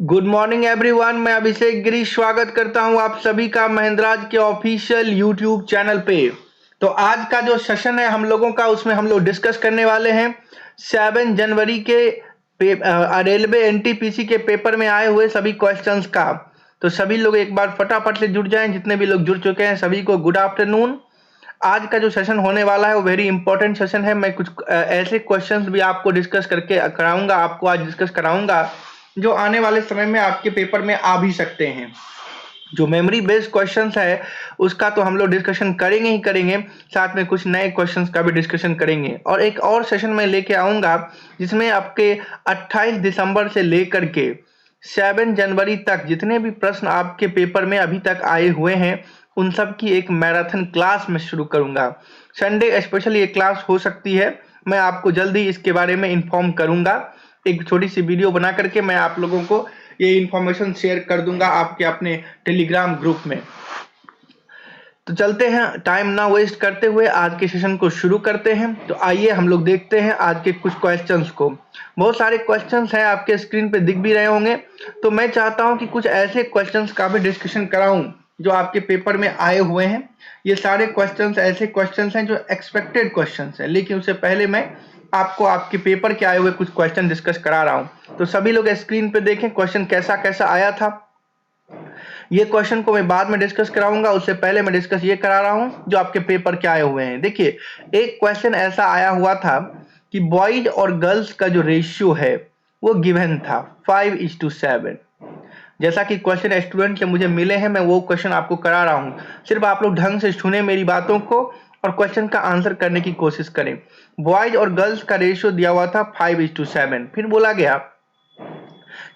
Good morning everyone. मैं अभिषेक गिरी स्वागत करता हूं आप सभी का महिंद्राज के ऑफिशियल यूट्यूब चैनल पे। तो आज का जो सेशन है हम लोगों का, उसमें हम लोग डिस्कस करने वाले हैं 7 जनवरी के रेलवे एनटीपीसी के पेपर में आए हुए सभी क्वेश्चंस का। तो सभी लोग एक बार फटाफट से जुड़ जाएं, जितने भी लोग जुड़ चुके हैं सभी को गुड आफ्टरनून। आज का जो सेशन होने वाला है वो वेरी इंपॉर्टेंट सेशन है। मैं कुछ ऐसे क्वेश्चंस भी आपको डिस्कस करके कराऊंगा, आपको आज डिस्कस कराऊंगा जो आने वाले समय में आपके पेपर में आ भी सकते हैं। जो मेमोरी बेस्ड क्वेश्चंस है उसका तो हम लोग डिस्कशन करेंगे ही करेंगे, साथ में कुछ नए क्वेश्चंस का भी डिस्कशन करेंगे। और एक और सेशन में लेके आऊंगा जिसमें आपके 28 दिसंबर से लेकर के 7 जनवरी तक जितने भी प्रश्न आपके पेपर में अभी तक आए हुए हैं उन सब की एक मैराथन क्लास में शुरू करूंगा। संडे स्पेशल ये क्लास हो सकती है, मैं आपको जल्दी इसके बारे में इन्फॉर्म करूंगा। एक छोटी सी वीडियो बना करके मैं आप लोगों को ये इन्फॉर्मेशन शेयर कर दूंगा आपके अपने टेलीग्राम ग्रुप में। तो चलते हैं, टाइम ना वेस्ट करते हुए आज के सेशन को शुरू करते हैं। तो आइए हम लोग देखते हैं आज के कुछ क्वेश्चंस को। बहुत सारे क्वेश्चंस हैं, आपके स्क्रीन पे दिख भी रहे होंगे। तो मैं चाहता हूं कि कुछ ऐसे क्वेश्चंस का भी डिस्कशन कराऊं जो आपके पेपर में आए हुए हैं। ये सारे क्वेश्चंस ऐसे क्वेश्चंस हैं जो एक्सपेक्टेड क्वेश्चंस हैं, लेकिन उससे पहले मैं आपको आपके पेपर के आए हुए कुछ क्वेश्चन डिस्कस करा रहा हूं। तो सभी लोग स्क्रीन पे देखें क्वेश्चन कैसा कैसा आया था। ये क्वेश्चन को मैं बाद में डिस्कस कराऊंगा, उससे पहले मैं डिस्कस ये करा रहा हूं जो आपके पेपर के आए हुए हैं। देखिए, एक क्वेश्चन ऐसा आया हुआ था कि बॉयज और गर्ल्स का जो रेशियो है वो गिवन था 5:7। जैसा कि क्वेश्चन स्टूडेंट से मुझे मिले हैं, मैं वो क्वेश्चन आपको करा रहा हूं। सिर्फ आप लोग ढंग से सुने मेरी बातों को और क्वेश्चन का आंसर करने की कोशिश करें। बॉयज और गर्ल्स का रेशियो दिया हुआ था 5:7। फिर बोला गया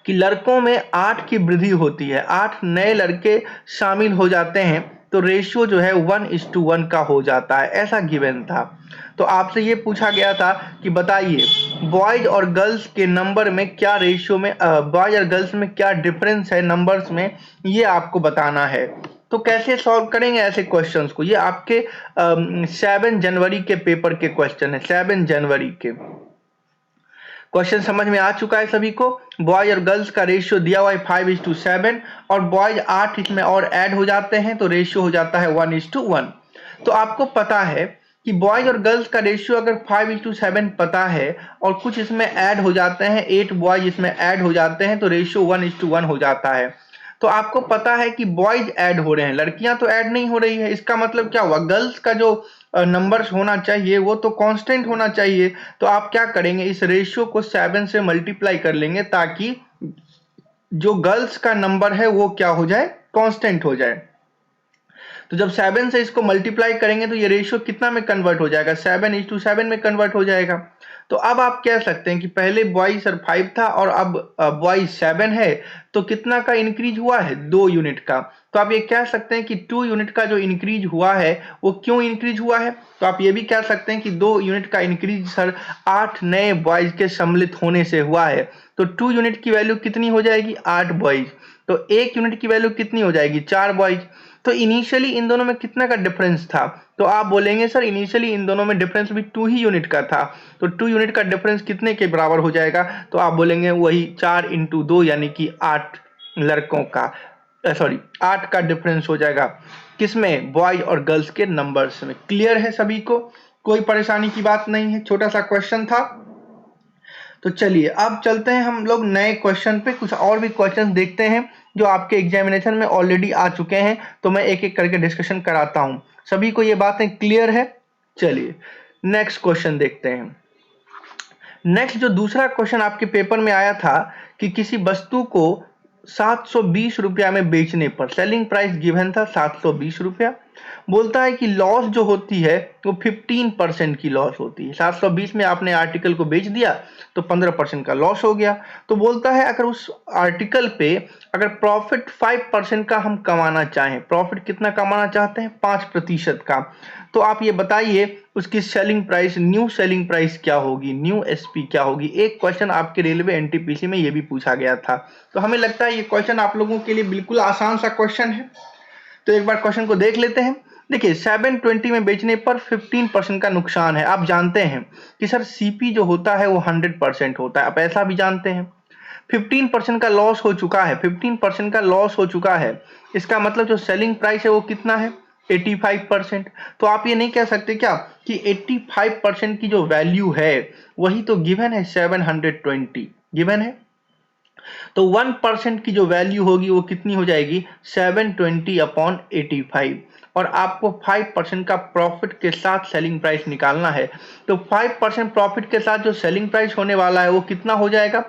कि लड़कों में 8 की वृद्धि होती है, 8 नए लड़के शामिल हो जाते हैं तो रेशियो जो है 1:1 का हो जाता है, ऐसा गिवन था। तो आपसे ये पूछा गया था कि बताइए बॉयज और गर्ल्स के नंबर में क्या रेशियो में, बॉयज और गर्ल्स में क्या डिफरेंस है नंबर्स में, ये आपको बताना है। तो कैसे सॉल्व करेंगे ऐसे क्वेश्चंस को? ये आपके 7 जनवरी के पेपर के क्वेश्चन है, 7 जनवरी के क्वेश्चन समझ में आ चुका है सभी को। बॉयज और गर्ल्स का रेशियो दिया हुआ है 5:7 और बॉयज 8 इसमें और ऐड हो जाते हैं तो रेशियो हो जाता है 1:1। तो आपको पता है कि बॉयज और गर्ल्स का रेशियो अगर 5:7 पता है और कुछ इसमें ऐड हो जाते हैं, 8 बॉयज इसमें ऐड हो जाते हैं तो रेशियो 1:1 हो जाता है। तो आपको पता है कि बॉयज ऐड हो रहे हैं, लड़कियां तो ऐड नहीं हो रही है। इसका मतलब क्या हुआ? गर्ल्स का जो नंबर्स होना चाहिए वो तो कांस्टेंट होना चाहिए। तो आप क्या करेंगे, इस रेशियो को 7 से मल्टीप्लाई कर लेंगे ताकि जो गर्ल्स का नंबर है वो क्या हो जाए, कांस्टेंट हो जाए। तो जब 7 से इसको मल्टीप्लाई करेंगे तो ये रेशियो कितना में कन्वर्ट हो जाएगा? 7:7 में कन्वर्ट हो जाएगा। तो अब आप कह सकते हैं कि पहले बॉयज सर 5 था और अब बॉयज 7 है, तो कितना का इंक्रीज हुआ है? 2 यूनिट का। तो आप ये कह सकते हैं कि 2 यूनिट का जो इंक्रीज हुआ है वो क्यों इंक्रीज हुआ है? तो आप ये भी कह सकते हैं कि 2 यूनिट का इंक्रीज सर 8 नए बॉयज के सम्मिलित होने से हुआ है। तो 2 यूनिट की वैल्यू कितनी हो जाएगी? 8 बॉयज। तो 1 यूनिट की वैल्यू कितनी हो जाएगी? 4 बॉयज। तो इनिशियली इन दोनों में कितना का डिफरेंस था? तो आप बोलेंगे सर इनिशियली इन दोनों में डिफरेंस भी 2 ही यूनिट का था। तो 2 यूनिट का डिफरेंस कितने के बराबर हो जाएगा? तो आप बोलेंगे वही 4 × 2 यानी कि 8 लड़कों का, सॉरी 8 का डिफरेंस हो जाएगा। किसमें? बॉयज और गर्ल्स के नंबर्स में। क्लियर है सभी को? कोई परेशानी की बात नहीं है, छोटा सा क्वेश्चन था। तो चलिए अब चलते हैं हम लोग नए क्वेश्चन पे, कुछ और भी क्वेश्चन देखते हैं जो आपके एग्जामिनेशन में ऑलरेडी आ चुके हैं। तो मैं एक एक करके डिस्कशन कराता हूं। सभी को ये बातें क्लियर है? चलिए नेक्स्ट क्वेश्चन देखते हैं। नेक्स्ट जो दूसरा क्वेश्चन आपके पेपर में आया था कि किसी वस्तु को 720 रुपया में बेचने पर, सेलिंग प्राइस गिवन था 720 रुपया, बोलता है कि लॉस जो होती है वो 15% की लॉस होती है। 720 में आपने आर्टिकल को बेच दिया तो 15% का लॉस हो गया। तो बोलता है अगर उस आर्टिकल पे अगर प्रॉफिट 5% का हम कमाना चाहें, प्रॉफिट कितना कमाना चाहते हैं? 5% का। तो आप ये बताइए उसकी selling price, new selling price क्या होगी, न्यू एसपी क्या होगी? एक क्वेश्चन आपके रेलवे एनटीपीसी में ये भी पूछा गया था। तो हमें लगता है ये क्वेश्चन आप लोगों के लिए बिल्कुल आसान सा क्वेश्चन है। तो एक बार क्वेश्चन को देख लेते हैं। देखिए 720 में बेचने पर 15% का नुकसान है। आप जानते हैं कि सर सीपी जो होता है वो 100% होता है, आप ऐसा भी जानते हैं। 15% का लॉस हो चुका है, 15% का लॉस हो चुका है। इसका मतलब जो सेलिंग प्राइस है वो कितना है, 85%। तो आप ये नहीं कह सकते क्या कि 85% की जो वैल्यू है वही तो गिवन है, 720 गिवन है। तो 1% की जो वैल्यू होगी वो कितनी हो जाएगी, 720/85। और आपको 5% का प्रॉफिट के साथ सेलिंग प्राइस निकालना है। तो 5% प्रॉफिट के साथ जो सेलिंग प्राइस होने वाला है वो कितना हो जाएगा,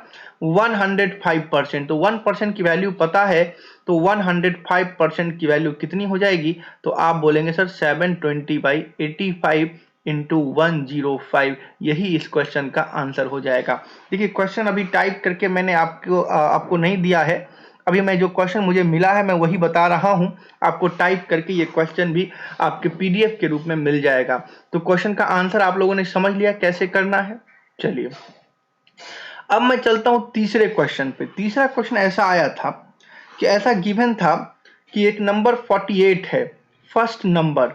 105%। तो 1% की वैल्यू पता है, तो 105% की वैल्यू कितनी हो जाएगी, तो आप बोलेंगे सर 720/85 इंटू 105, यही इस क्वेश्चन का आंसर हो जाएगा। देखिए क्वेश्चन अभी टाइप करके मैंने आपको नहीं दिया है, अभी मैं जो क्वेश्चन मुझे मिला है मैं वही बता रहा हूं। आपको टाइप करके ये क्वेश्चन भी आपके पीडीएफ के रूप में मिल जाएगा। तो क्वेश्चन का आंसर आप लोगों ने समझ लिया कैसे करना है। चलिए अब मैं चलता हूं तीसरे क्वेश्चन पे। तीसरा क्वेश्चन ऐसा आया था कि ऐसा गिवन था कि एक नंबर 48 है, फर्स्ट नंबर,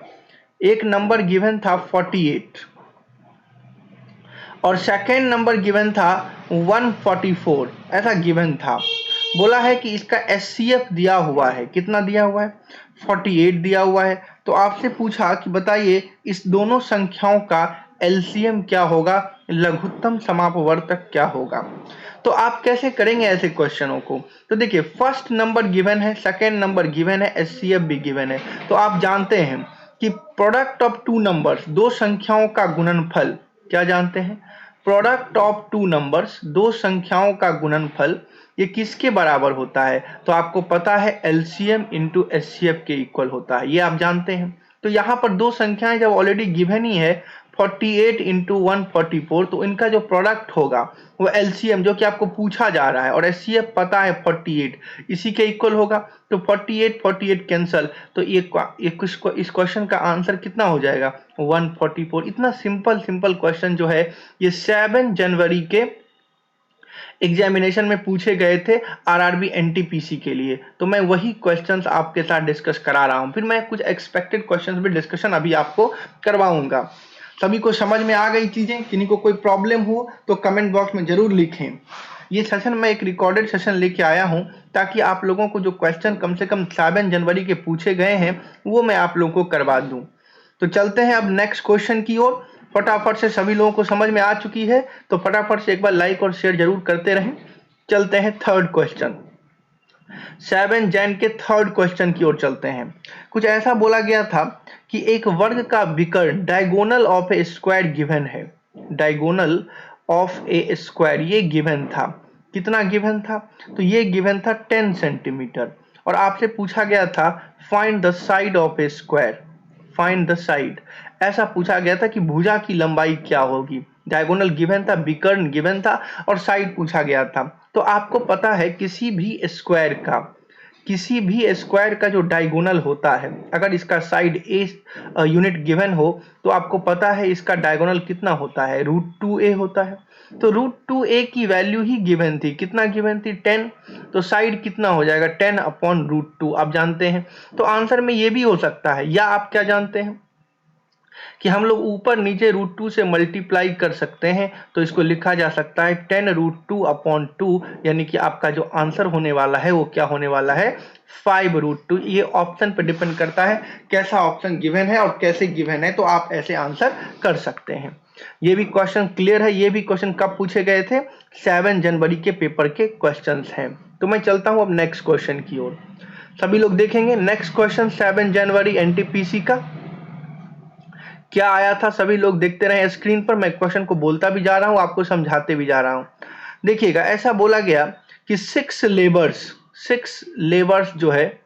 एक नंबर गिवन था 48 और सेकेंड नंबर गिवन था 144, ऐसा गिवन था। बोला है कि इसका एचसीएफ दिया हुआ है, कितना दिया हुआ है, 48 दिया हुआ है। तो आपसे पूछा कि बताइए इस दोनों संख्याओं का एलसीएम क्या होगा, लघुत्तम समापवर्तक क्या होगा। तो आप कैसे करेंगे ऐसे क्वेश्चनों को। तो देखिए फर्स्ट नंबर गिवन है, सेकेंड नंबर गिवन है, एचसीएफ भी गिवन है। तो आप जानते हैं कि प्रोडक्ट ऑफ टू नंबर्स, दो संख्याओं का गुणनफल, क्या जानते हैं, प्रोडक्ट ऑफ टू नंबर्स, दो संख्याओं का गुणनफल, ये किसके बराबर होता है, तो आपको पता है एलसीएम इंटू एचसीएफ के इक्वल होता है, ये आप जानते हैं। तो यहाँ पर दो संख्याएं जब ऑलरेडी गिवन ही है 48 इंटू 144, तो इनका जो प्रोडक्ट होगा वो एलसीएम जो कि आपको पूछा जा रहा है, और एचसीएफ पता है 48, इसी के इक्वल होगा। तो 48 कैंसल, तो इस क्वेश्चन का आंसर कितना हो जाएगा, 144। इतना सिंपल क्वेश्चन जो है ये 7 जनवरी के एग्जामिनेशन में पूछे गए थे आरआरबी एनटीपीसी के लिए। तो मैं वही क्वेश्चंस आपके साथ डिस्कस करा रहा हूं, फिर मैं कुछ एक्सपेक्टेड क्वेश्चंस भी डिस्कशन अभी आपको करवाऊंगा। सभी को समझ में आ गई चीजें, किन्हीं को कोई प्रॉब्लम हो तो कमेंट बॉक्स में जरूर लिखें। ये सेशन मैं एक रिकॉर्डेड सेशन लेके आया हूं ताकि आप लोगों को जो क्वेश्चन कम से कम 7 जनवरी के पूछे गए हैं वो मैं आप लोगों को करवा दूं। तो चलते हैं अब नेक्स्ट क्वेश्चन की ओर। फटाफट से सभी लोगों को समझ में आ चुकी है तो फटाफट से एक बार लाइक और शेयर जरूर करते रहें। चलते हैं थर्ड क्वेश्चन, 7 जैन के थर्ड क्वेश्चन की ओर चलते हैं। कुछ ऐसा बोला गया था कि एक वर्ग का विकर्ण diagonal of A square given है, डायगोनल ऑफ ए स्क्वायर ये गिवन था। कितना गिवन था, तो ये गिवन था 10 सेंटीमीटर। और आपसे पूछा गया था find the side of A square, find the side, ऐसा पूछा गया था कि भुजा की लंबाई क्या होगी। डायगोनल गिवन था, विकर्ण गिवन था और साइड पूछा गया था। तो आपको पता है किसी भी स्क्वायर का जो डायगोनल होता है, अगर इसका साइड ए यूनिट गिवन हो तो आपको पता है इसका डायगोनल कितना होता है, √2a होता है। तो √2a की वैल्यू ही गिवन थी, कितना गिवन थी, 10। तो साइड कितना हो जाएगा, 10/√2 आप जानते हैं। तो आंसर में ये भी हो सकता है, या आप क्या जानते हैं कि हम लोग ऊपर नीचे √2 से मल्टीप्लाई कर सकते हैं। तो इसको लिखा जा सकता है 10√2/2, यानी कि आपका जो आंसर होने वाला है वो क्या होने वाला है, 5√2। ये ऑप्शन पर डिपेंड करता है कैसा ऑप्शन गिवन है और कैसे गिवन है, तो आप ऐसे आंसर कर सकते हैं। ये भी क्वेश्चन क्लियर है। ये भी क्वेश्चन कब पूछे गए थे, 7 जनवरी के पेपर के क्वेश्चंस हैं। तो मैं चलता हूं अब नेक्स्ट क्वेश्चन की ओर। सभी लोग देखेंगे नेक्स्ट क्वेश्चन 7 जनवरी एनटीपीसी का क्या आया था। सभी लोग देखते रहे स्क्रीन पर, मैं क्वेश्चन को बोलता भी जा रहा हूं, आपको समझाते भी जा रहा हूं। देखिएगा ऐसा बोला गया कि 6 लेबर्स जो है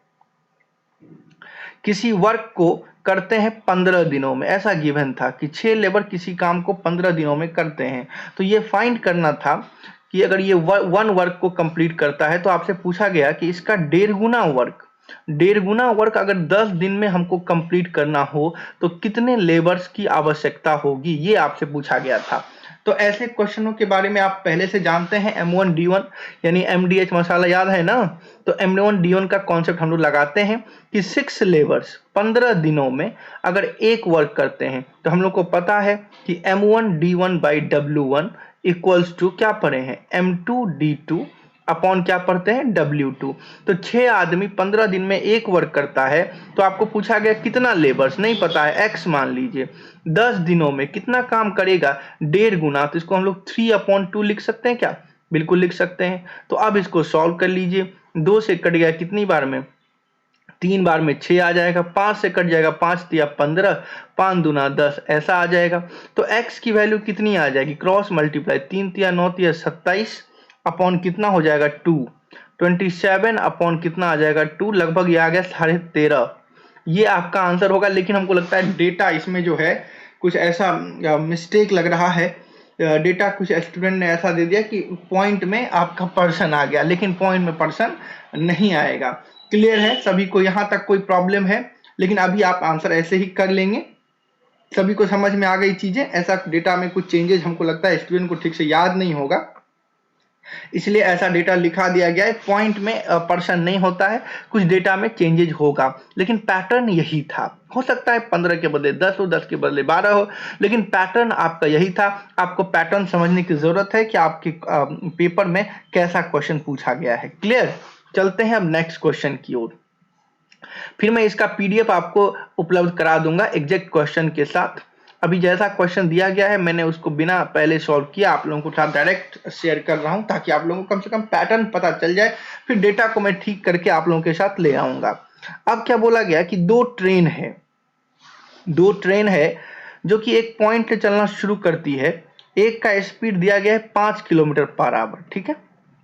किसी वर्क को करते हैं 15 दिनों में, ऐसा गिवन था कि 6 लेबर किसी काम को 15 दिनों में करते हैं। तो ये फाइंड करना था कि अगर ये 1 वर्क को कंप्लीट करता है तो आपसे पूछा गया कि इसका 1.5 गुना वर्क अगर 10 दिन में हमको कंप्लीट करना हो तो कितने लेबर्स की आवश्यकता होगी, ये आपसे पूछा गया था। तो ऐसे क्वेश्चनों के बारे में आप पहले से जानते हैं, M1D1 यानी MDH मसाला याद है ना। तो M1D1 का कॉन्सेप्ट हम लोग लगाते हैं कि 6 लेबर्स 15 दिनों में अगर एक वर्क करते हैं तो हम लोग को पता है कि M1D1/W1 इक्वल्स टू क्या पढ़े हैं, M2D2 अपॉन क्या पढ़ते हैं W2। तो 6 आदमी 15 दिन में एक वर्क करता है, तो आपको पूछा गया कितना लेबर्स, नहीं पता है, x मान लीजिए। 10 दिनों में कितना काम करेगा, 1.5 गुना, तो इसको हम लोग 3/2 लिख सकते हैं क्या, बिल्कुल लिख सकते हैं। तो अब इसको सॉल्व कर लीजिए, 2 से कट गया कितनी बार में, 3 बार में 6 आ जाएगा, 5 से कट जाएगा, 5 तिया 15, 5 दूना 10, ऐसा आ जाएगा। तो x की वैल्यू कितनी आ जाएगी, क्रॉस मल्टीप्लाई, 3 तिया 9 तिया 27 अपॉन कितना हो जाएगा 2, 27 अपॉन कितना आ जाएगा 2, लगभग ये आ गया 13.5। ये आपका आंसर होगा। लेकिन हमको लगता है डेटा इसमें जो है कुछ ऐसा मिस्टेक लग रहा है, डेटा कुछ स्टूडेंट ने ऐसा दे दिया कि पॉइंट में आपका पर्सन आ गया, लेकिन पॉइंट में पर्सन नहीं आएगा। क्लियर है सभी को, यहाँ तक कोई प्रॉब्लम है? लेकिन अभी आप आंसर ऐसे ही कर लेंगे, सभी को समझ में आ गई चीजें। ऐसा डेटा में कुछ चेंजेस हमको लगता है स्टूडेंट को ठीक से याद नहीं होगा, इसलिए ऐसा डेटा लिखा दिया गया है। पॉइंट में पर्सन नहीं होता है, कुछ डेटा में चेंजेज होगा, लेकिन पैटर्न यही था। हो सकता है 15 के बदले 10 हो, 10 के बदले 12 हो, लेकिन पैटर्न आपका यही था। आपको पैटर्न समझने की जरूरत है कि आपके पेपर में कैसा क्वेश्चन पूछा गया है। क्लियर? चलते हैं अब नेक्स्ट क्वेश्चन की ओर। फिर मैं इसका PDF आपको उपलब्ध करा दूंगा एग्जैक्ट क्वेश्चन के साथ। अभी जैसा क्वेश्चन दिया गया है मैंने उसको बिना पहले सॉल्व किया आप लोगों के साथ डायरेक्ट शेयर कर रहा हूं, ताकि आप लोगों को कम से कम पैटर्न पता चल जाए। फिर डेटा को मैं ठीक करके आप लोगों के साथ ले आऊंगा। अब क्या बोला गया कि दो ट्रेन है जो कि एक पॉइंट से चलना शुरू करती है। एक का स्पीड दिया गया है 5 किलोमीटर पर आवर, ठीक है,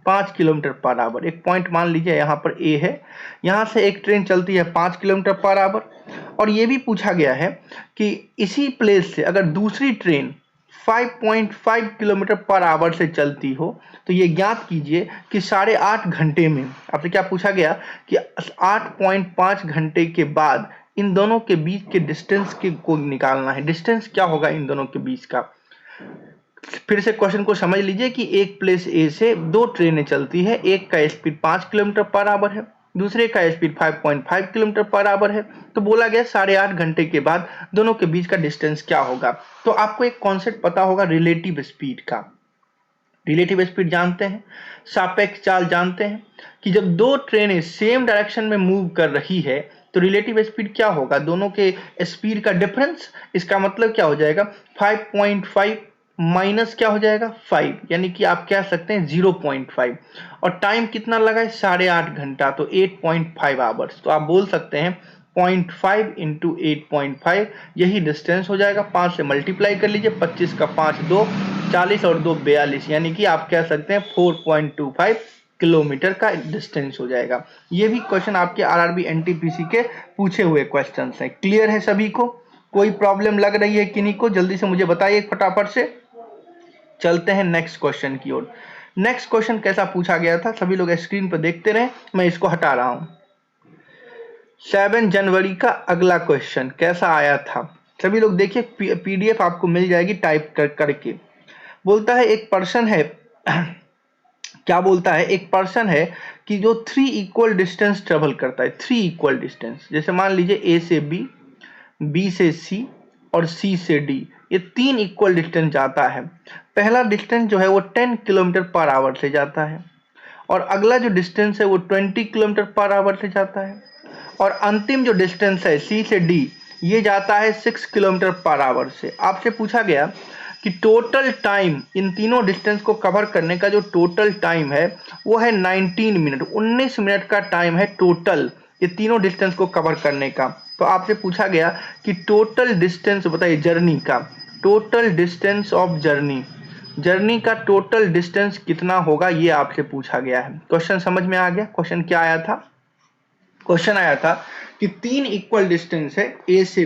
5 किलोमीटर पर आवर। एक पॉइंट मान लीजिए यहाँ पर A है, यहाँ से एक ट्रेन चलती है 5 किलोमीटर पर आवर। और ये भी पूछा गया है कि इसी प्लेस से अगर दूसरी ट्रेन 5.5 किलोमीटर पर आवर से चलती हो, तो ये ज्ञात कीजिए कि 8.5 घंटे में, आपसे क्या पूछा गया कि 8.5 घंटे के बाद इन दोनों के बीच के डिस्टेंस को निकालना है। डिस्टेंस क्या होगा इन दोनों के बीच का? फिर से क्वेश्चन को समझ लीजिए कि एक प्लेस A से दो ट्रेनें चलती है, एक का स्पीड 5 किलोमीटर पर आवर है, दूसरे का स्पीड 5.5 किलोमीटर पर आवर है। तो बोला गया 8.5 घंटे के बाद दोनों के बीच का डिस्टेंस क्या होगा। तो आपको एक कॉन्सेप्ट पता होगा रिलेटिव स्पीड का। रिलेटिव स्पीड जानते हैं, सापेक्ष चाल जानते हैं कि जब दो ट्रेनें सेम डायरेक्शन में मूव कर रही है तो रिलेटिव स्पीड क्या होगा, दोनों के स्पीड का डिफरेंस। इसका मतलब क्या हो जाएगा 5.5 माइनस क्या हो जाएगा 5, यानी कि आप कह सकते हैं 0.5। और टाइम कितना लगा है 8.5 घंटा, तो 8.5 आवर्स। तो आप बोल सकते हैं 0.5 इंटू 8.5, यही डिस्टेंस हो जाएगा। 5 से मल्टीप्लाई कर लीजिए, 25 का 5 2 40 और 2 42, यानी कि आप कह सकते हैं 4.25 किलोमीटर का डिस्टेंस हो जाएगा। ये भी क्वेश्चन आपके RRB NTPC के पूछे हुए क्वेश्चंस हैं। क्लियर है सभी को? कोई प्रॉब्लम लग रही है किन्हीं को? जल्दी से मुझे बताइए फटाफट से। चलते हैं नेक्स्ट क्वेश्चन की ओर। नेक्स्ट क्वेश्चन कैसा पूछा गया था, सभी लोग स्क्रीन पर देखते रहे, मैं इसको हटा रहा हूं। 7 जनवरी का अगला क्वेश्चन कैसा आया था, सभी लोग देखिए, PDF आपको मिल जाएगी टाइप करके। बोलता है एक पर्सन है क्या बोलता है, एक पर्सन है कि जो 3 इक्वल डिस्टेंस ट्रेवल करता है। 3 इक्वल डिस्टेंस, जैसे मान लीजिए A से B से C और C से D, ये 3 इक्वल डिस्टेंस जाता है। पहला डिस्टेंस जो है वो 10 किलोमीटर पर आवर से जाता है, और अगला जो डिस्टेंस है वो 20 किलोमीटर पर आवर से जाता है, और अंतिम जो डिस्टेंस है C से D ये जाता है 6 किलोमीटर पर आवर से। आपसे पूछा गया कि टोटल टाइम इन तीनों डिस्टेंस को कवर करने का जो टोटल टाइम है वो है 19 मिनट, 19 मिनट का टाइम है टोटल ये तीनों डिस्टेंस को कवर करने का। तो आपसे पूछा गया कि टोटल डिस्टेंस बताइए जर्नी का, टोटल डिस्टेंस ऑफ जर्नी का टोटल डिस्टेंस कितना होगा, ये आपसे पूछा गया है। क्वेश्चन समझ में आ गया? क्वेश्चन क्या आया था? क्वेश्चन आया था कि 3 इक्वल डिस्टेंस है, A से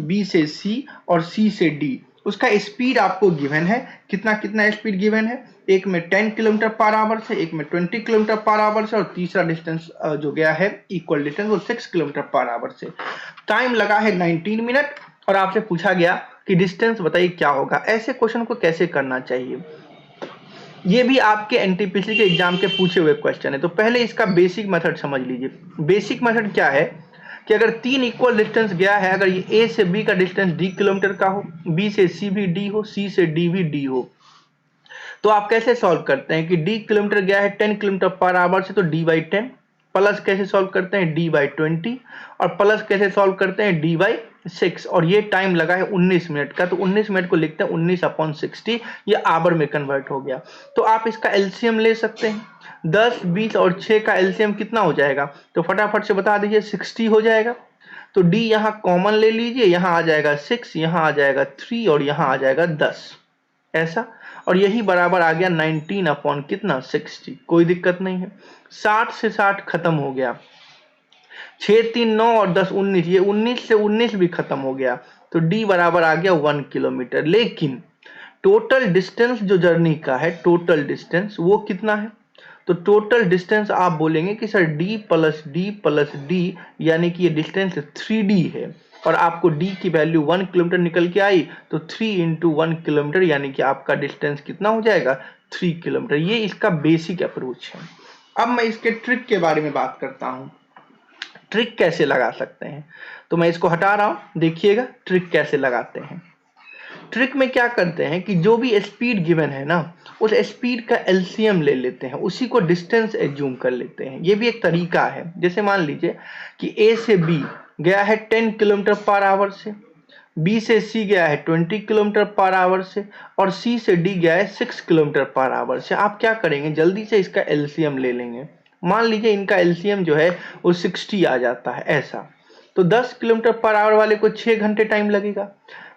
B से C और C से D। उसका स्पीड आपको गिवन है, कितना स्पीड गिवन है, एक में 10 किलोमीटर पर आवर से, एक में 20 किलोमीटर पर आवर से, और तीसरा डिस्टेंस जो गया है इक्वल डिस्टेंस वो 6 किलोमीटर पर आवर से। टाइम लगा है 19 मिनट, और आपसे पूछा गया कि डिस्टेंस बताइए क्या होगा। ऐसे क्वेश्चन को कैसे करना चाहिए, ये भी आपके NTPC के एग्जाम के पूछे हुए क्वेश्चन है। तो पहले इसका बेसिक मेथड समझ लीजिए। बेसिक मेथड क्या है कि अगर 3 इक्वल डिस्टेंस गया है, अगर ये A से B का डिस्टेंस D किलोमीटर का हो, B से C भी D हो, C से D भी D हो, तो आप कैसे सॉल्व करते हैं कि डी किलोमीटर गया है 10 किलोमीटर पर आवर से, तो डी बाई 10, प्लस कैसे सॉल्व करते हैं डी बाई 20, और प्लस कैसे सॉल्व करते हैं डी बाई 6, और ये टाइम लगा है 19 मिनट का, तो 19 मिनट को लिखते हैं 19/60, ये आवर में कन्वर्ट हो गया। तो आप इसका एलसीएम ले सकते हैं, 10, 20 और 6 का एलसीएम कितना हो जाएगा, तो फटाफट से बता दीजिए, 60 हो जाएगा। तो डी यहाँ कॉमन ले लीजिए, यहाँ आ जाएगा 6, यहाँ आ जाएगा 3 और यहाँ आ जाएगा 10, ऐसा, और यही बराबर आ गया 19 अपॉन कितना 60। कोई दिक्कत नहीं है, 60 से 60 खत्म हो गया, 6, 3, 9 और 10 19, ये 19 से 19 भी खत्म हो गया, तो डी बराबर आ गया 1 किलोमीटर। लेकिन टोटल डिस्टेंस जो जर्नी का है, टोटल डिस्टेंस वो कितना है, तो टोटल डिस्टेंस आप बोलेंगे कि सर d प्लस डी यानी कि ये डिस्टेंस 3d है, और आपको d की वैल्यू 1 किलोमीटर निकल के आई, तो 3 इंटू 1 किलोमीटर यानी कि आपका डिस्टेंस कितना हो जाएगा 3 किलोमीटर। ये इसका बेसिक अप्रोच है। अब मैं इसके ट्रिक के बारे में बात करता हूँ, ट्रिक कैसे लगा सकते हैं। तो मैं इसको हटा रहा हूँ, देखिएगा ट्रिक कैसे लगाते हैं। ट्रिक में क्या करते हैं कि जो भी स्पीड गिवन है ना, उस स्पीड का एलसीएम ले लेते हैं, उसी को डिस्टेंस एज्यूम कर लेते हैं। ये भी एक तरीका है। जैसे मान लीजिए कि ए से बी गया है 10 किलोमीटर पर आवर से, बी से सी गया है 20 किलोमीटर पर आवर से, और सी से डी गया है 6 किलोमीटर पर आवर से। आप क्या करेंगे, जल्दी से इसका एलसीएम ले लेंगे। मान लीजिए इनका एलसीएम जो है वो 60 आ जाता है, ऐसा। तो 10 किलोमीटर पर आवर वाले को 6 घंटे टाइम लगेगा,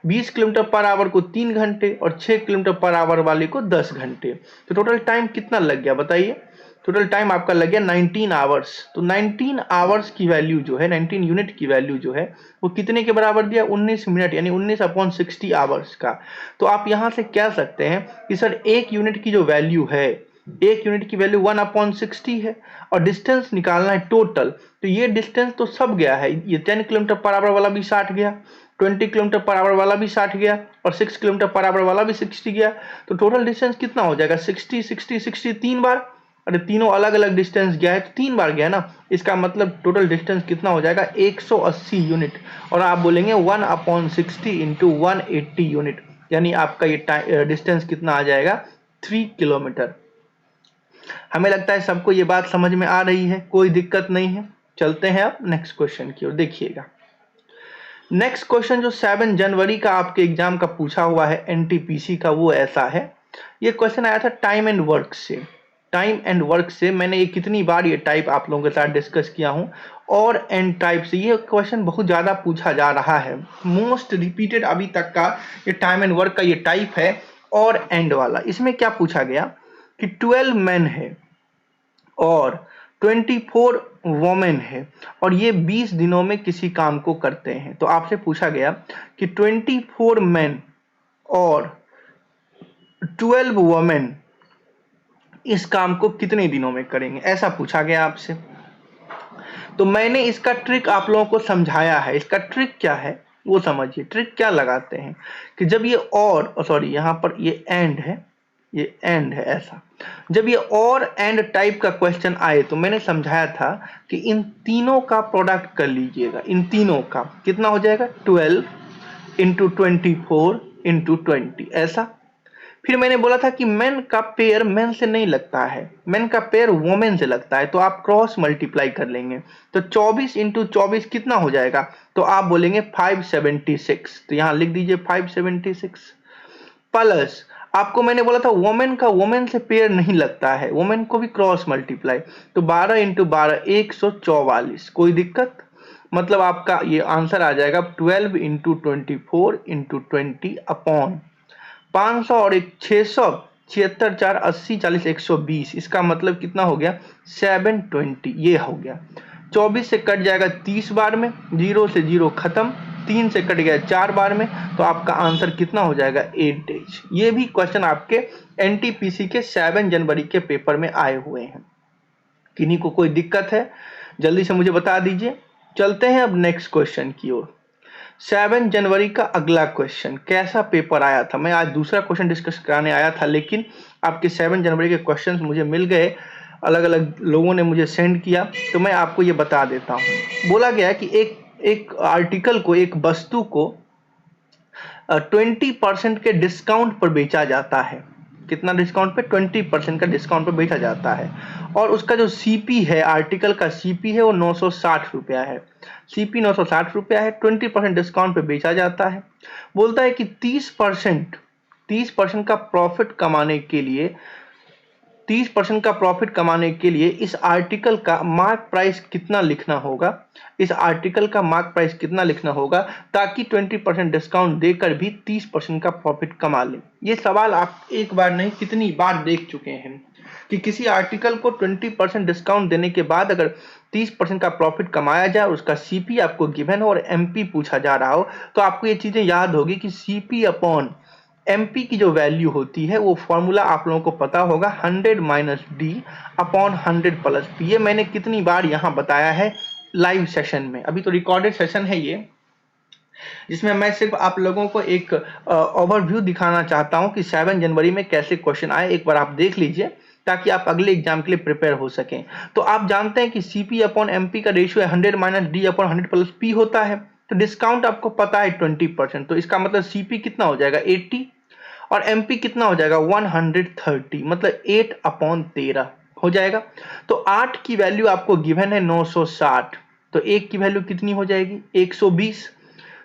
20 किलोमीटर पर आवर को 3 घंटे, और 6 किलोमीटर पर आवर वाले को 10 घंटे। तो टोटल टाइम कितना लग गया बताइए, टोटल टाइम आपका लग गया 19 आवर्स। तो 19 आवर्स की वैल्यू जो है, 19 यूनिट की वैल्यू जो है वो कितने के बराबर दिया, 19 मिनट, यानी 19/60 आवर्स का। तो आप यहां से कह सकते हैं कि सर एक यूनिट की जो वैल्यू है, एक यूनिट की वैल्यू 1/60 है, और डिस्टेंस निकालना है टोटल। तो ये डिस्टेंस तो सब गया है, ये 10 किलोमीटर पर आवर वाला भी 60 गया, 20 किलोमीटर पर आवर वाला भी 60 गया, और 6 किलोमीटर पर आवर वाला भी 60 गया। तो टोटल डिस्टेंस कितना हो जाएगा 60 60 60 तीन बार, अरे तीनों अलग अलग डिस्टेंस गया है तो 3 बार गया ना। इसका मतलब टोटल डिस्टेंस कितना हो जाएगा 180 यूनिट, और आप बोलेंगे 1/60 इंटू 180 यूनिट, यानी आपका ये डिस्टेंस कितना आ जाएगा 3 किलोमीटर। हमें लगता है सबको ये बात समझ में आ रही है, कोई दिक्कत नहीं है। चलते हैं अब नेक्स्ट क्वेश्चन की ओर, देखिएगा। नेक्स्ट क्वेश्चन जो 7 जनवरी का आपके एग्जाम का पूछा हुआ है एनटीपीसी का, वो ऐसा है। ये क्वेश्चन आया था टाइम एंड वर्क से। टाइम एंड वर्क से मैंने ये कितनी बार ये टाइप आप लोगों के साथ डिस्कस किया हूं, और एंड टाइप से ये क्वेश्चन बहुत ज्यादा पूछा जा रहा है। मोस्ट रिपीटेड अभी तक का ये टाइम एंड वर्क का ये टाइप है, और एंड वाला। इसमें क्या पूछा गया कि 12 मैन है और 24 वोमेन है, और ये 20 दिनों में किसी काम को करते हैं। तो आपसे पूछा गया कि 24 मैन और 12 वोमेन इस काम को कितने दिनों में करेंगे, ऐसा पूछा गया आपसे। तो मैंने इसका ट्रिक आप लोगों को समझाया है। इसका ट्रिक क्या है वो समझिए। ट्रिक क्या लगाते हैं कि जब ये और सॉरी यहाँ पर ये एंड है, ये एंड है ऐसा, जब ये और एंड टाइप का क्वेश्चन आए तो मैंने समझाया था कि इन तीनों का प्रोडक्ट कर लीजिएगा। इन तीनों का कितना हो जाएगा 12 इंटू 24 इंटू 20, ऐसा। फिर मैंने बोला था कि मेन का पेयर मेन से नहीं लगता है, मेन का पेयर वोमेन से लगता है, तो आप क्रॉस मल्टीप्लाई कर लेंगे। तो 24 इंटू 24 कितना हो जाएगा, तो आप बोलेंगे 576। तो यहाँ लिख दीजिए 576 प्लस आपको मैंने बोला था वोमेन का वोमेन से पेयर नहीं लगता है, वोमेन को भी क्रॉस मल्टीप्लाई, तो 12 इंटू 12 144। कोई दिक्कत, मतलब आपका ये आंसर आ जाएगा 12 इंटू 24 इंटू 20 अपॉन 500 और 600, 76 4 80 40 120। इसका मतलब कितना हो गया 720, ये हो गया। 24 से कट जाएगा 30 बार में, 0 से 0 खत्म, 3 से कट गया 4 बार में, तो आपका आंसर कितना हो जाएगा 8 डेज। ये भी क्वेश्चन आपके एनटीपीसी के 7 जनवरी के पेपर में आए हुए हैं। किन्हीं को कोई दिक्कत है जल्दी से मुझे बता दीजिए। चलते हैं अब नेक्स्ट क्वेश्चन की ओर। 7 जनवरी का अगला क्वेश्चन कैसा पेपर आया था, मैं आज दूसरा क्वेश्चन डिस्कस कराने आया था, लेकिन आपके 7 जनवरी के क्वेश्चंस मुझे मिल गए, अलग अलग लोगों ने मुझे सेंड किया, तो मैं आपको ये बता देता हूँ। बोला गया कि एक आर्टिकल को, एक वस्तु को 20% के डिस्काउंट पर बेचा जाता है। कितना डिस्काउंट पे? 20% का डिस्काउंट पे बेचा जाता है। और उसका जो सीपी है, आर्टिकल का सीपी है वो 960 रुपया है। सीपी 960 रुपया है, 20% डिस्काउंट पे बेचा जाता है। बोलता है कि 30% का प्रॉफिट कमाने के लिए 30% का प्रॉफिट कमाने के लिए इस आर्टिकल का मार्क प्राइस कितना लिखना होगा, इस आर्टिकल का मार्क प्राइस कितना लिखना होगा ताकि 20% डिस्काउंट देकर भी 30% का प्रॉफिट कमा लें। ये सवाल आप एक बार नहीं कितनी बार देख चुके हैं कि किसी आर्टिकल को 20% डिस्काउंट देने के बाद अगर 30% का प्रॉफिट कमाया जाए, उसका सीपी आपको गिवन हो और एमपी पूछा जा रहा हो, तो आपको ये चीजें याद होगी कि सीपी अपॉन एमपी की जो वैल्यू होती है वो फॉर्मूला आप लोगों को पता होगा 100 minus D upon 100 plus P. ये मैंने कितनी बार यहाँ बताया है लाइव सेशन में। अभी तो रिकॉर्डेड सेशन है ये, जिसमें मैं सिर्फ आप लोगों को एक ओवरव्यू दिखाना चाहता हूँ कि 7 जनवरी में कैसे क्वेश्चन आए। एक बार आप देख लीजिए ताकि आप अगले एग्जाम के लिए प्रिपेयर हो सकें। तो आप जानते हैं कि सीपी अपॉन एमपी का ratio 100 minus D upon 100 plus P होता है। तो डिस्काउंट आपको पता है 20%, तो इसका मतलब सीपी कितना हो जाएगा 80 और एमपी कितना हो जाएगा 130, मतलब 8/13 हो जाएगा। तो 8 की वैल्यू आपको गिवन है 960, तो 1 की वैल्यू कितनी हो जाएगी 120।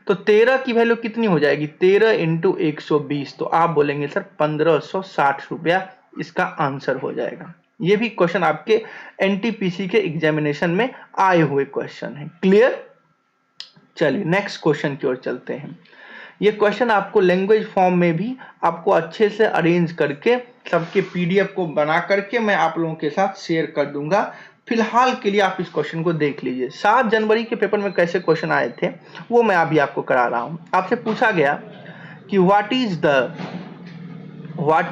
तो 13 की वैल्यू कितनी हो जाएगी 13 इंटू 120, तो आप बोलेंगे सर 1560 रुपया इसका आंसर हो जाएगा। ये भी क्वेश्चन आपके एनटीपीसी के एग्जामिनेशन में आए हुए क्वेश्चन है। क्लियर? चलिए नेक्स्ट क्वेश्चन की ओर चलते हैं। ये क्वेश्चन आपको लैंग्वेज फॉर्म में भी आपको अच्छे से अरेंज करके सबके पीडीएफ को बना करके मैं आप लोगों के साथ शेयर कर दूंगा। फिलहाल के लिए आप इस क्वेश्चन को देख लीजिए। 7 जनवरी के पेपर में कैसे क्वेश्चन आए थे वो मैं अभी आपको करा रहा हूं। आपसे पूछा गया कि what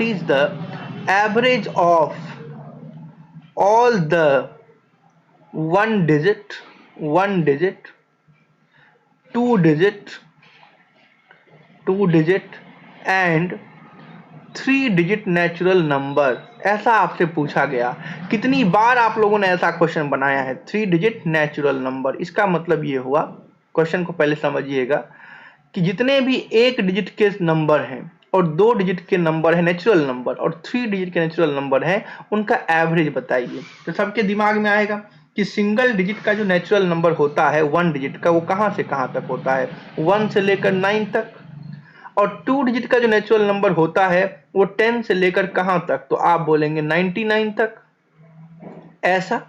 is the average of all the one digit, 2 digit and 3 digit natural number. ऐसा आपसे पूछा गया। कितनी बार आप लोगों ने ऐसा क्वेश्चन बनाया है 3 डिजिट नेचुरल नंबर। इसका मतलब ये हुआ, क्वेश्चन को पहले समझिएगा कि जितने भी 1 डिजिट के नंबर हैं और 2 डिजिट के नंबर है नेचुरल नंबर और 3 डिजिट के नेचुरल नंबर है, उनका एवरेज बताइए। तो सबके दिमाग में आएगा कि सिंगल डिजिट का जो नेचुरल नंबर होता है 1 डिजिट का, वो कहां से कहां तक होता है 1 से लेकर 9 तक, और 2 डिजिट का जो नेचुरल नंबर होता है वो 10 से लेकर कहां तक, तो आप बोलेंगे 99 तक। ऐसा।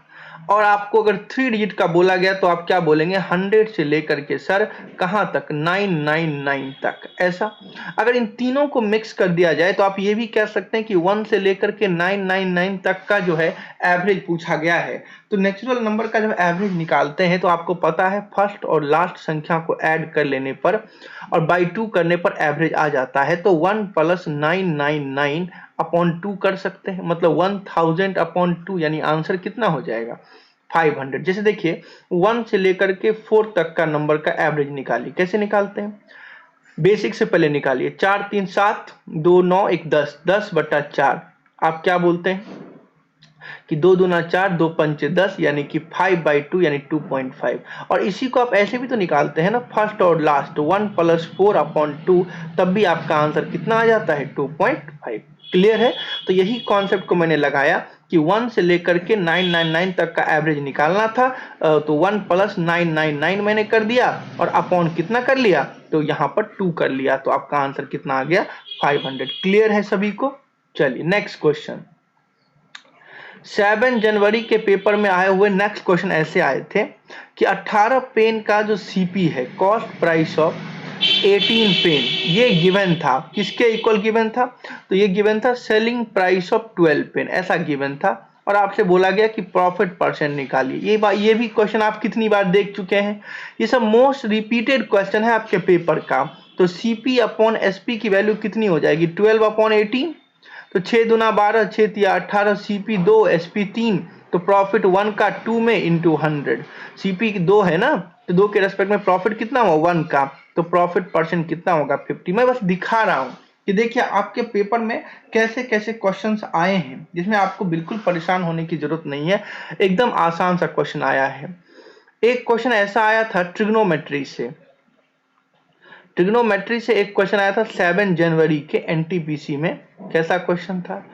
और आपको अगर 3 डिजिट का बोला गया तो आप क्या बोलेंगे 100 से लेकर के सर कहां तक 999 तक। ऐसा। अगर इन तीनों को मिक्स कर दिया जाए तो आप ये भी कह सकते हैं कि 1 से लेकर के 999 तक का जो है एवरेज पूछा गया है। तो नेचुरल नंबर का जब एवरेज निकालते हैं तो आपको पता है फर्स्ट और लास्ट संख्या को ऐड कर लेने पर और बाई 2 करने पर एवरेज आ जाता है। तो 1 + 999 अपॉन 2 कर सकते हैं, मतलब 1000 अपॉन 2, यानी आंसर कितना हो जाएगा 500। जैसे देखिए 1 से लेकर के 4 तक का नंबर का एवरेज निकालिए। कैसे निकालते हैं? बेसिक से पहले निकालिए। 4 3 7, 2 9 1 10, 10/4। आप क्या बोलते हैं कि 2 दूना 4, 2 पंचे 10, यानी कि 5/2 यानी 2.5। और इसी को आप ऐसे भी तो निकालते हैं ना, फर्स्ट और लास्ट 1 + 4 अपॉन 2, तब भी आपका आंसर कितना आ जाता है 2.5। क्लियर है? तो यही कॉन्सेप्ट को मैंने लगाया कि 1 से लेकर के 999 तक का एवरेज निकालना था, तो 1 + 999 मैंने कर दिया और अपॉन कितना कर लिया, तो यहाँ पर 2 कर लिया, तो आपका आंसर कितना आ गया 500। क्लियर है सभी को? चलिए नेक्स्ट क्वेश्चन। 7 जनवरी के पेपर में आए हुए नेक्स्ट क्वेश्चन ऐसे आए थे कि 18 पेन का जो सीपी है, कॉस्ट प्राइस ऑफ 18 पेन, ये गिवन था। किसके इक्वल गिवन था? तो ये गिवन था सेलिंग प्राइस ऑफ 12 पेन, ऐसा गिवन था। और आपसे बोला गया कि प्रॉफिट परसेंट निकालिए। ये भी क्वेश्चन आप कितनी बार देख चुके हैं। ये सब मोस्ट रिपीटेड क्वेश्चन है आपके पेपर का। तो सीपी अपॉन एसपी की वैल्यू कितनी हो जाएगी 12/18, तो 6 दूना 12, 6 तिया 18, सीपी 2 एसपी 3, तो प्रॉफिट 1 का 2 में इंटू 100। सीपी 2 है ना, तो 2 के रेस्पेक्ट में प्रॉफिट कितना हुआ 1 का, तो प्रॉफिट परसेंट कितना होगा 50। मैं बस दिखा रहा हूं कि देखिए आपके पेपर में कैसे कैसे क्वेश्चंस आए हैं, जिसमें आपको बिल्कुल परेशान होने की जरूरत नहीं है। एकदम आसान सा क्वेश्चन आया है। एक क्वेश्चन ऐसा आया था ट्रिग्नोमेट्री से। ट्रिग्नोमेट्री से एक क्वेश्चन आया था 7 जनवरी के एनटीपीसी में। कैसा क्वेश्चन था?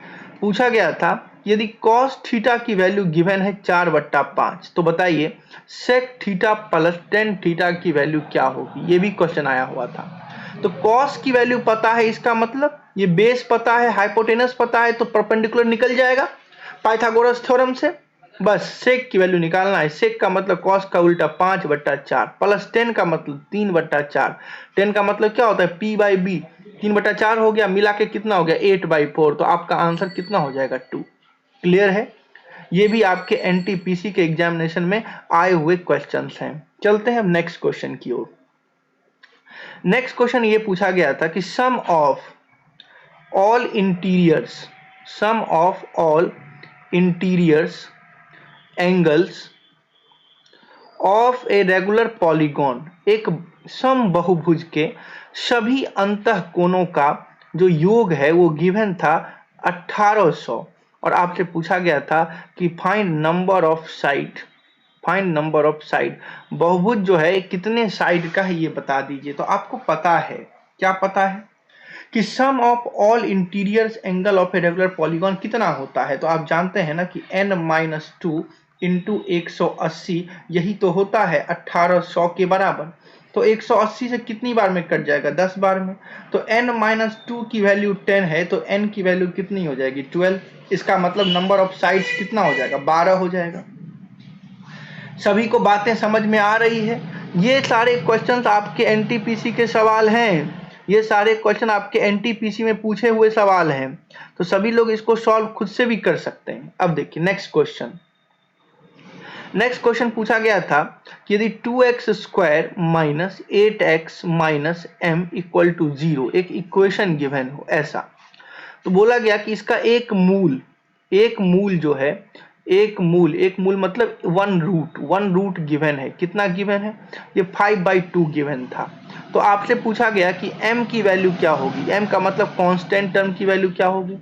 पूछा गया था यदि cos थीटा की वैल्यू गिवन है 4/5 तो बताइए sec theta plus tan theta की वैल्यू क्या होगी। ये भी क्वेश्चन आया हुआ था। तो cos की वैल्यू पता है, इसका मतलब ये बेस पता है, हाइपोटेनस पता है, तो परपेंडिकुलर निकल जाएगा पाइथागोरस थ्योरम से। बस सेक की वैल्यू निकालना है। सेक का मतलब कॉस का उल्टा 5/4 प्लस 10 का मतलब 3/4। 10 का मतलब क्या होता है? p/b। 3/4 हो गया, मिला के कितना हो गया? 8/4। तो आपका आंसर कितना हो जाएगा? 2। क्लियर है? ये भी आपके एनटीपीसी के एग्जामिनेशन में आए हुए क्वेश्चंस हैं। चलते हैं नेक्स्ट क्वेश्चन की ओर। नेक्स्ट क्वेश्चन ये पूछा गया था कि sum of all interiors angles of a regular polygon, एक समबहुभुज के सभी अंतः कोणों का जो योग है वो गिवन था 1800। और आपसे पूछा गया था कि फाइंड नंबर ऑफ साइड। बहुभुज जो है कितने साइड का है ये बता दीजिए। तो आपको पता है, क्या पता है कि sum of all interiors angle of a regular polygon कितना होता है। तो आप जानते हैं ना कि n-2 इंटू 180, यही तो होता है 1800 के बराबर। तो 180 से कितनी बार में कट जाएगा? 10 बार में। तो n-2 की वैल्यू 10 है, तो n की वैल्यू कितनी हो जाएगी? 12। इसका मतलब नंबर ऑफ साइड्स कितना हो जाएगा? 12 हो जाएगा। सभी को बातें समझ में आ रही है? ये सारे क्वेश्चंस आपके एनटीपीसी के सवाल हैं। ये सारे क्वेश्चन आपके एनटीपीसी में पूछे हुए सवाल हैं, तो सभी लोग इसको सॉल्व खुद से भी कर सकते हैं। अब देखिए नेक्स्ट क्वेश्चन पूछा गया था कि यदि 2x² minus 8x minus m equal to 0 एक इक्वेशन गिवन हो ऐसा, तो बोला गया कि इसका एक मूल जो है, एक मूल मतलब वन रूट गिवन है। कितना गिवन है? ये 5/2 गिवन था। तो आपसे पूछा गया कि m की वैल्यू क्या होगी। m का मतलब कांस्टेंट टर्म की वैल्यू क्या होगी।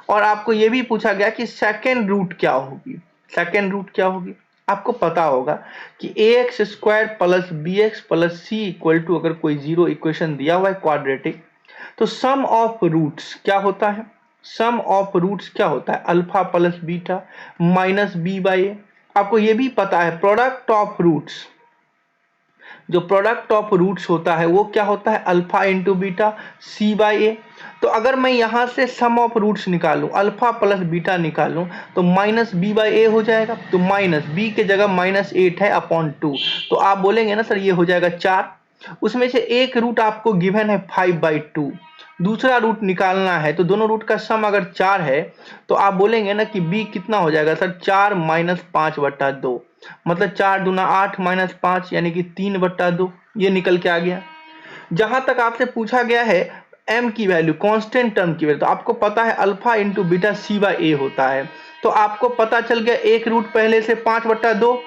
और आपको ये भी पूछा गया कि सेकेंड रूट क्या होगी। आपको पता होगा कि ax² plus bx plus c equal to, अगर कोई 0 इक्वेशन दिया हुआ है क्वाड्रेटिक, तो सम ऑफ रूट्स क्या होता है? Alpha plus beta minus b/a। आपको ये भी पता है प्रोडक्ट ऑफ रूट्स होता है वो क्या होता है? Alpha into beta c/a। तो अगर मैं यहां से सम ऑफ रूट्स निकालूं, अल्फा प्लस बीटा निकालूं, तो माइनस b/a हो जाएगा। तो माइनस b के जगह -8 है अपॉन 2। तो आप बोलेंगे ना सर ये हो जाएगा 4। उसमें से एक रूट आपको गिवन है 5/2, दूसरा रूट निकालना है। तो दोनों रूट का सम अगर 4 है तो आप बोलेंगे ना कि b कितना हो जाएगा सर? 4 माइनस 5/2, मतलब 4 दूना 8 माइनस 5 यानी कि 3/2। ये निकल के आ गया। जहां तक आपसे पूछा गया है m की वैल्यू, कांस्टेंट टर्म की वैल्यू, तो आपको पता है अल्फा इंटू बीटा c/a होता है। तो आपको पता चल गया एक रूट पहले से 5/2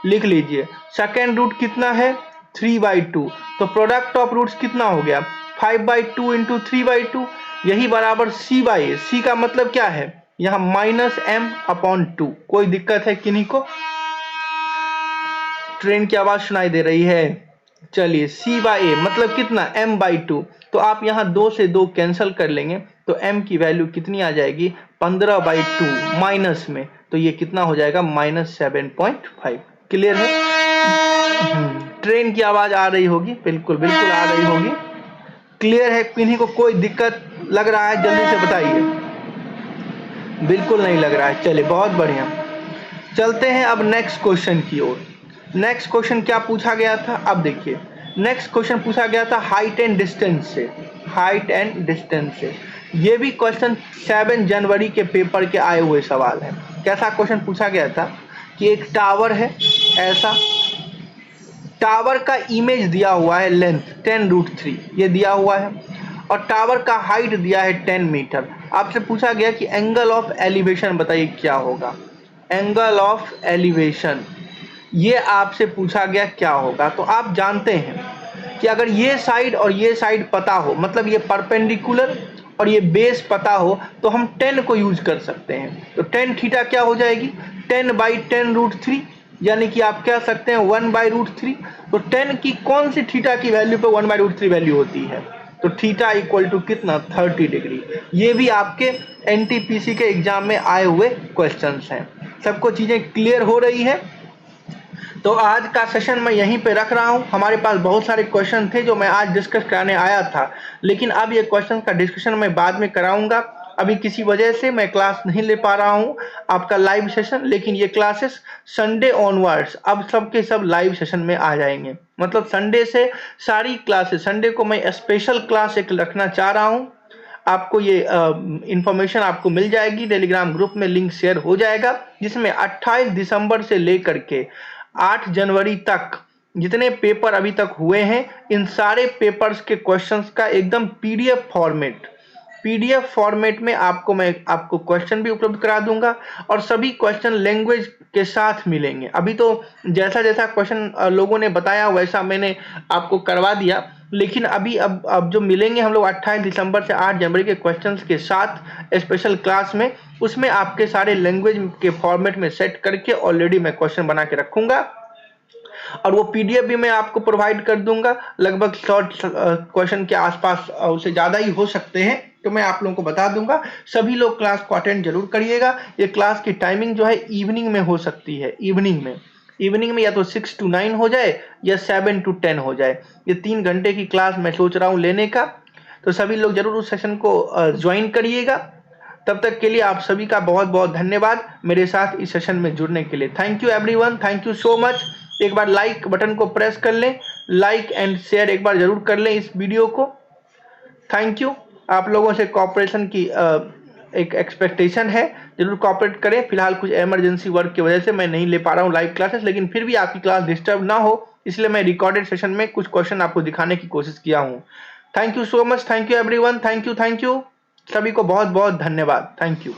लिख लीजिए। सेकेंड रूट कितना है? 3/2। तो प्रोडक्ट ऑफ रूट्स कितना हो गया? 5/2 इंटू 3/2, यही बराबर c/a। c का मतलब क्या है? यहाँ -m/2। कोई दिक्कत है किन्हीं को? ट्रेन की आवाज सुनाई दे रही है? चलिए c/a मतलब कितना? m/2। तो आप यहाँ 2 से 2 कैंसिल कर लेंगे तो m की वैल्यू कितनी आ जाएगी? 15/2 माइनस में, तो ये कितना हो जाएगा? -7.5। क्लियर है? ट्रेन की आवाज आ रही होगी, बिल्कुल आ रही होगी। क्लियर है? किन्हीं को कोई दिक्कत लग रहा है? जल्दी से बताइए। बिल्कुल नहीं लग रहा है। चलिए बहुत बढ़िया। चलते हैं अब नेक्स्ट क्वेश्चन की ओर। नेक्स्ट क्वेश्चन क्या पूछा गया था? अब देखिए नेक्स्ट क्वेश्चन पूछा गया था हाइट एंड डिस्टेंस से। ये भी क्वेश्चन 7 जनवरी के पेपर के आए हुए सवाल है। कैसा क्वेश्चन पूछा गया था कि एक टावर है, ऐसा टावर का इमेज दिया हुआ है, लेंथ 10√3 ये दिया हुआ है, और टावर का हाइट दिया है 10 मीटर। आपसे पूछा गया कि एंगल ऑफ एलिवेशन बताइए क्या होगा। एंगल ऑफ एलिवेशन ये आपसे पूछा गया क्या होगा। तो आप जानते हैं कि अगर ये साइड और ये साइड पता हो, मतलब ये परपेंडिकुलर और ये बेस पता हो, तो हम 10 को यूज कर सकते हैं। तो 10 थीटा क्या हो जाएगी? 10/10√3। यानी कि आप कह सकते हैं 1/√3। तो tan की कौन सी थीटा की वैल्यू पे 1/√3 वैल्यू होती है? तो थीटा इक्वल टू कितना? 30 डिग्री। ये भी आपके एनटीपीसी के एग्जाम में आए हुए क्वेश्चंस हैं। सबको चीजें क्लियर हो रही है? तो आज का सेशन मैं यहीं पे रख रहा हूं। हमारे पास बहुत सारे क्वेश्चन थे जो मैं आज डिस्कस करने आया था, लेकिन अब ये क्वेश्चन का डिस्कशन मैं बाद में कराऊंगा। अभी किसी वजह से मैं क्लास नहीं ले पा रहा हूं आपका लाइव सेशन, लेकिन ये क्लासेस संडे ऑनवर्ड्स अब सब लाइव सेशन में आ जाएंगे। मतलब संडे से सारी क्लासेस, संडे को मैं स्पेशल क्लास एक रखना चाह रहा हूं। आपको ये इंफॉर्मेशन आपको मिल जाएगी, टेलीग्राम ग्रुप में लिंक शेयर हो जाएगा, जिसमें 28 दिसंबर से लेकर के 8 जनवरी तक जितने पेपर अभी तक हुए हैं, इन सारे पेपर्स के क्वेश्चंस का एकदम पीडीएफ फॉर्मेट में मैं आपको क्वेश्चन भी उपलब्ध करा दूंगा, और सभी क्वेश्चन लैंग्वेज के साथ मिलेंगे। अभी तो जैसा जैसा क्वेश्चन लोगों ने बताया वैसा मैंने आपको करवा दिया, लेकिन अभी अब जो मिलेंगे हम लोग 28 दिसंबर से 8 जनवरी के क्वेश्चंस के साथ स्पेशल क्लास में, उसमें आपके सारे लैंग्वेज के फॉर्मेट में सेट करके ऑलरेडी मैं क्वेश्चन बना के रखूंगा, और वो पीडीएफ भी मैं आपको प्रोवाइड कर दूंगा। लगभग 100 क्वेश्चन के आसपास, उससे ज़्यादा ही हो सकते हैं, तो मैं आप लोगों को बता दूंगा। सभी लोग क्लास को अटेंड जरूर करिएगा। ये क्लास की टाइमिंग जो है इवनिंग में हो सकती है। इवनिंग में या तो 6 to 9 हो जाए या 7 to 10 हो जाए। ये 3 घंटे की क्लास मैं सोच रहा हूँ लेने का, तो सभी लोग जरूर उस सेशन को ज्वाइन करिएगा। तब तक के लिए आप सभी का बहुत बहुत धन्यवाद मेरे साथ इस सेशन में जुड़ने के लिए। Thank you everyone, thank you so much. एक बार लाइक बटन को प्रेस कर लें, लाइक एंड शेयर एक बार जरूर कर लें इस वीडियो को। Thank you. आप लोगों से कोऑपरेशन की एक एक्सपेक्टेशन है, जरूर कोऑपरेट करें। फिलहाल कुछ इमरजेंसी वर्क की वजह से मैं नहीं ले पा रहा हूँ लाइव क्लासेस, लेकिन फिर भी आपकी क्लास डिस्टर्ब ना हो इसलिए मैं रिकॉर्डेड सेशन में कुछ क्वेश्चन आपको दिखाने की कोशिश किया हूँ। Thank you so much, thank you everyone, thank you. सभी को बहुत बहुत धन्यवाद, थैंक यू।